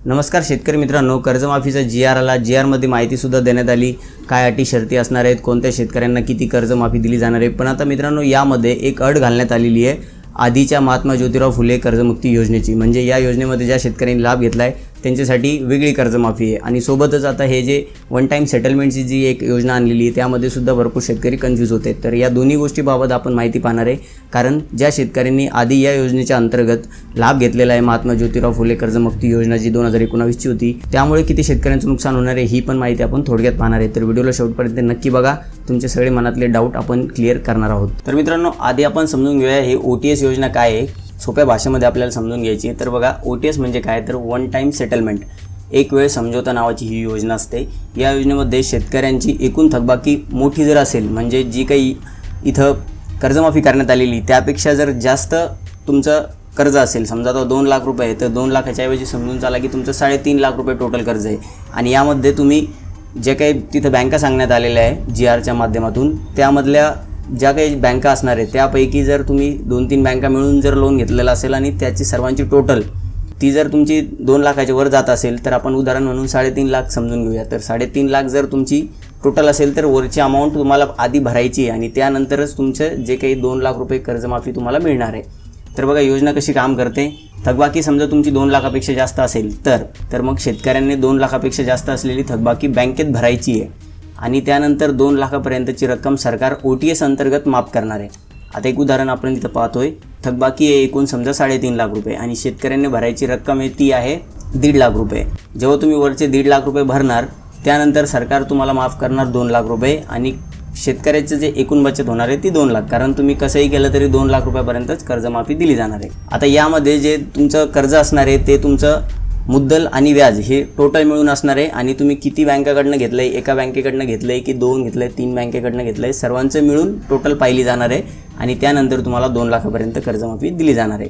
नमस्कार शेतकरी मित्रांनो, कर्जमाफीचा जी.आर. आला. जी.आरमध्ये माहितीसुद्धा देण्यात आली, काय अटी शर्ती असणार आहेत, कोणत्या शेतकऱ्यांना किती कर्जमाफी दिली जाणार आहे. पण आता मित्रांनो, यामध्ये एक अट घालण्यात आलेली आहे आधीच्या महात्मा ज्योतिराव फुले कर्जमुक्ती योजनेची. म्हणजे या योजनेमध्ये ज्या शेतकऱ्यांनी लाभ घेतला आहे त्यांच्यासाठी वेगळी कर्जमाफी आहे. आणि सोबतच आता हे जे वन टाईम सेटलमेंटची जी एक योजना आणलेली आहे त्यामध्ये सुद्धा भरपूर शेतकरी कन्फ्यूज होते. तर या दोन्ही गोष्टीबाबत आपण माहिती पाहणार आहे. कारण ज्या शेतकऱ्यांनी आधी या योजनेच्या अंतर्गत लाभ घेतलेला आहे, महात्मा ज्योतिराव फुले कर्जमुक्ती योजना जी 2019ची होती, त्यामुळे किती शेतकऱ्यांचं नुकसान होणार आहे ही पण माहिती आपण थोडक्यात पाहणार आहे. तर व्हिडिओला शेवटपर्यंत नक्की बघा, तुमचे सगळे मनातले डाऊट आपण क्लिअर करणार आहोत. तर मित्रांनो, आधी आपण समजून घेऊया हे OTS योजना काय आहे. सोप्या भाषेमध्ये आपल्याला समजून घ्यायची. तर बघा, OTS म्हणजे काय, तर वन टाईम सेटलमेंट, एक वेळ समझोता नावाची ही योजना असते. या योजनेमध्ये शेतकऱ्यांची एकूण थकबाकी मोठी जर असेल, म्हणजे जी काही इथं कर्जमाफी करण्यात आलेली त्यापेक्षा जर जास्त तुमचं कर्ज असेल, समजा आता 2 लाख रुपये आहे, तर 2 लाखाच्या ऐवजी समजून चाला की तुमचं 3.5 लाख रुपये टोटल कर्ज आहे. आणि यामध्ये तुम्ही जे काही तिथं बँका सांगण्यात आलेल्या आहे जी.आरच्या माध्यमातून, त्यामधल्या ज्या काही बँका असणार आहे त्यापैकी जर तुम्ही 2-3 बँका मिळून जर लोन घेतलेलं असेल आणि त्याची सर्वांची टोटल ती जर तुमची 2 लाखाच्या वर जात असेल, तर आपण उदाहरण म्हणून 3.5 लाख समजून घेऊया. तर 3.5 लाख जर तुमची टोटल असेल तर वरची अमाऊंट तुम्हाला आधी भरायची आहे आणि त्यानंतरच तुमचं जे काही 2 लाख रुपये कर्जमाफी तुम्हाला मिळणार आहे. तर बघा, योजना कशी काम करते. थकबाकी समजा तुमची 2 लाखापेक्षा जास्त असेल तर मग शेतकऱ्यांनी 2 लाखापेक्षा जास्त असलेली थकबाकी बँकेत भरायची आहे आणि त्यानंतर 2 लाखापर्यंतची रक्कम सरकार OTS अंतर्गत माफ करणार आहे. आता एक उदाहरण आपण इथं पाहतोय. थकबाकी आहे एकूण समजा 3.5 लाख रुपये आणि शेतकऱ्यांनी भरायची रक्कम आहे ती आहे 1.5 लाख रुपये. जेव्हा तुम्ही वरचे 1.5 लाख रुपये भरणार त्यानंतर सरकार तुम्हाला माफ करणार 2 लाख रुपये आणि शेतकऱ्याचं जे एकूण बचत होणार आहे ती 2 लाख. कारण तुम्ही कसंही केलं तरी 2 लाख रुपयापर्यंतच कर्जमाफी दिली जाणार आहे. आता यामध्ये जे तुमचं कर्ज असणार आहे ते तुमचं मुद्दल आणि व्याज हे टोटल मिळून असणार आहे. आणि तुम्ही किती बँकेकडनं घेतलं आहे, एका बँकेकडनं घेतलं आहे की 2 घेतलं आहे, 3 बँकेकडनं घेतलं आहे, सर्वांचं मिळून टोटल पाहिली जाणार आहे आणि त्यानंतर तुम्हाला 2 लाखापर्यंत कर्जमाफी दिली जाणार आहे.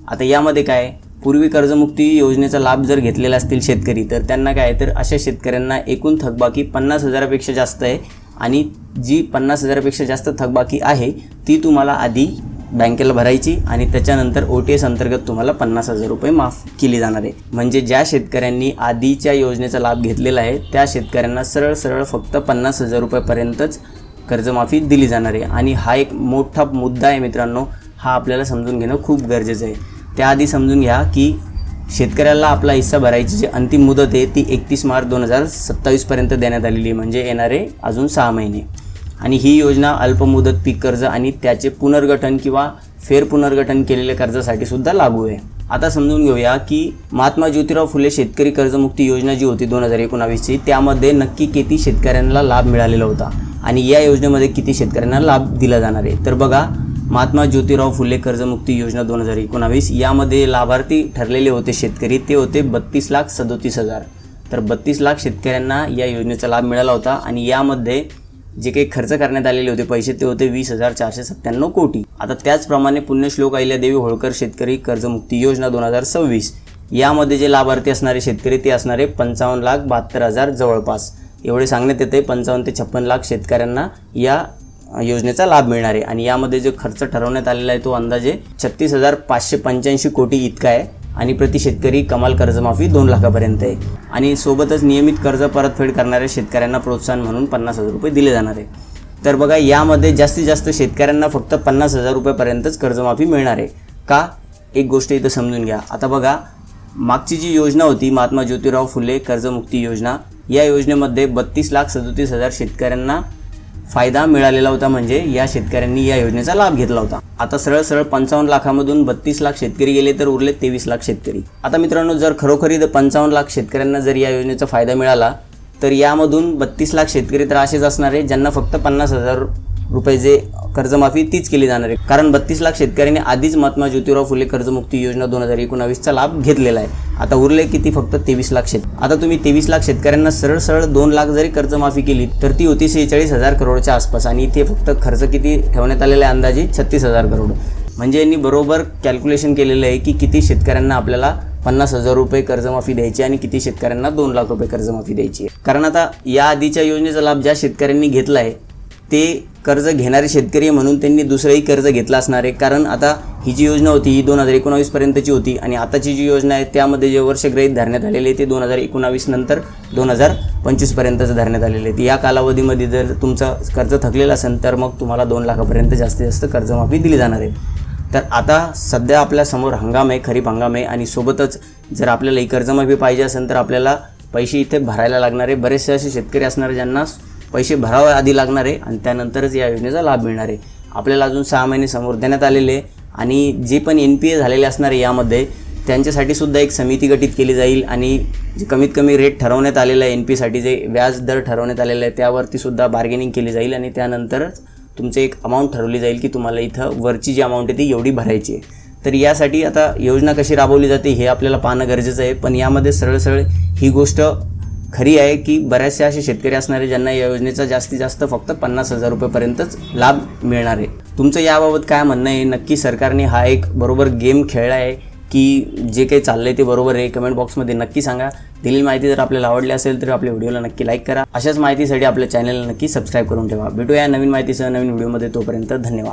आता यामध्ये काय, पूर्वी कर्जमुक्ती योजनेचा लाभ जर घेतलेला असतील शेतकरी, तर त्यांना काय, तर अशा शेतकऱ्यांना एकूण थकबाकी 50,000पेक्षा जास्त आहे आणि जी 50,000पेक्षा जास्त थकबाकी आहे ती तुम्हाला आधी बँकेला भरायची आणि त्याच्यानंतर OTS अंतर्गत तुम्हाला 50,000 रुपये माफ केली जाणार आहे. म्हणजे ज्या शेतकऱ्यांनी आधीच्या योजनेचा लाभ घेतलेला आहे त्या शेतकऱ्यांना सरळ फक्त 50,000 रुपयापर्यंतच कर्जमाफी दिली जाणार आहे. आणि हा एक मोठा मुद्दा आहे मित्रांनो, हा आपल्याला समजून घेणं खूप गरजेचं आहे. त्याआधी समजून घ्या की शेतकऱ्याला आपला हिस्सा भरायची जी अंतिम मुदत आहे ती 31 मार्च 2027पर्यंत देण्यात आलेली आहे, म्हणजे येणारे अजून 6 महिने. आणि ही योजना अल्पमुदत पीक कर्ज आणि त्याचे पुनर्गठन किंवा फेरपुनर्गठन केलेल्या कर्जासाठी सुद्धा लागू आहे. आता समजून घेऊया की महात्मा ज्योतिराव फुले शेतकरी कर्जमुक्ती योजना जी होती 2019ची, त्यामध्ये नक्की किती शेतकऱ्यांना लाभ मिळालेला होता आणि या योजनेमध्ये किती शेतकऱ्यांना लाभ दिला जाणार आहे. तर बघा, महात्मा ज्योतिराव फुले कर्जमुक्ती योजना 2019 यामध्ये लाभार्थी ठरलेले होते शेतकरी, ते होते 32,37,000. तर 32 लाख शेतकऱ्यांना या योजनेचा लाभ मिळाला होता आणि यामध्ये जे काही खर्च करण्यात आलेले होते पैसे ते होते 20,497 कोटी. आता त्याचप्रमाणे पुण्यश्लोक अहिल्यादेवी होळकर शेतकरी कर्जमुक्ती योजना 2026 यामध्ये जे लाभार्थी असणारे शेतकरी ते असणारे 55,72,000 जवळपास एवढे सांगण्यात येते. 55 ते 56 लाख शेतकऱ्यांना या योजनेचा लाभ मिळणार आहे. आणि यामध्ये जो खर्च ठरवण्यात आलेला आहे तो अंदाजे 36,585 कोटी इतका आहे आणि प्रति शेतकरी कमाल कर्जमाफी 2 लाखापर्यंत आहे. आणि सोबतच नियमित कर्ज परतफेड करणाऱ्या शेतकऱ्यांना प्रोत्साहन म्हणून 50,000 रुपये दिले जाणार आहे. तर बघा, यामध्ये जास्तीत जास्त शेतकऱ्यांना फक्त 50,000 रुपयापर्यंतच कर्जमाफी मिळणार आहे का, एक गोष्ट इथं समजून घ्या. आता बघा, मागची जी योजना होती महात्मा ज्योतिराव फुले कर्जमुक्ती योजना, या योजनेमध्ये 32,37,000 शेतकऱ्यांना फायदा मिळालेला होता, म्हणजे या शेतकऱ्यांनी या योजनेचा लाभ घेतला होता. आता सरळ 55 लाखामधून 32 लाख शेतकरी गेले तर उरले 23 लाख शेतकरी. आता मित्रांनो, जर खरोखरी 55 लाख शेतकऱ्यांना जर या योजनेचा फायदा मिळाला तर यामधून 32 लाख शेतकरी तर असेच असणार आहे ज्यांना फक्त 50,000 रुपये जे कर्जमाफी तीच केली जाणार आहे. कारण 32 लाख शेतकऱ्यांनी आधीच महात्मा ज्योतिराव फुले कर्जमुक्ती योजना 2019चा लाभ घेतलेला आहे. आता उरले किती, फक्त 23 लाख आता तुम्ही 23 लाख शेतकऱ्यांना सरळ 2 लाख जरी कर्जमाफी केली तर ती होती 46,000 करोडच्या आसपास. आणि इथे फक्त खर्च किती ठेवण्यात आलेला आहे, अंदाजे 36,000 करोड. म्हणजे यांनी बरोबर कॅल्क्युलेशन केलेलं आहे की किती शेतकऱ्यांना आपल्याला 50,000 रुपये कर्जमाफी द्यायची आणि किती शेतकऱ्यांना 2 लाख रुपये कर्जमाफी द्यायची आहे. कारण आता या आधीच्या योजनेचा लाभ ज्या शेतकऱ्यांनी घेतला आहे ते कर्ज घेणारे शेतकरी म्हणून त्यांनी दुसरंही कर्ज घेतलं असणार आहे. कारण आता ही जी योजना होती ही 2019 पर्यंतची होती आणि आताची जी योजना आहे त्यामध्ये जे वर्ष गृहीत धरण्यात आलेले आहे ते 2019 नंतर 2025 पर्यंतचं धरण्यात आलेले आहे. या कालावधीमध्ये जर तुमचं कर्ज थकलेलं असेल तर मग तुम्हाला 2 लाखापर्यंत जास्तीत जास्त कर्जमाफी दिली जाणार आहे. तर आता सध्या आपल्यासमोर हंगाम आहे, खरीप हंगाम आहे आणि सोबतच जर आपल्याला ही कर्जमाफी पाहिजे असेल तर आपल्याला पैसे इथे भरायला लागणार आहे. बरेचसे असे शेतकरी असणारे ज्यांना पैसे भरावे आधी लागणार आहे आणि त्यानंतरच या योजनेचा लाभ मिळणार आहे. आपल्याला अजून 6 महिने समोर देण्यात आलेले आणि जे पण NPA झालेले असणार आहे यामध्ये त्यांच्यासाठी सुद्धा एक समिती गठीत केली जाईल आणि जे कमीत कमी रेट ठरवण्यात आलेला आहे NPAसाठी जे व्याज दर ठरवण्यात आलेला आहे त्यावरती सुद्धा बार्गेनिंग केली जाईल आणि त्यानंतरच तुमचे एक अमाऊंट ठरवली जाईल की तुम्हाला इथं वरची जी अमाऊंट आहे ती एवढी भरायची आहे. तर यासाठी आता योजना कशी राबवली जाते हे आपल्याला पाहणं गरजेचं आहे. पण यामध्ये सरळ ही गोष्ट खरी आहे की बऱ्याचशा असे शेतकरी असणारे ज्यांना या योजनेचा जास्तीत जास्त फक्त 50,000 रुपयेपर्यंतच लाभ मिळणार आहे. तुमचं याबाबत काय म्हणणं आहे? नक्की सरकारने हा एक बरोबर गेम खेळला आहे की जे काही चाललं आहे ते बरोबर आहे? कमेंट बॉक्समध्ये नक्की सांगा. दिलेली माहिती जर आपल्याला आवडली असेल तर आपल्या व्हिडिओला नक्की लाईक करा. अशाच माहितीसाठी आपल्या चॅनलला नक्की सबस्क्राईब करून ठेवा. भेटूया नवीन माहितीसह नवीन व्हिडिओमध्ये. तोपर्यंत धन्यवाद.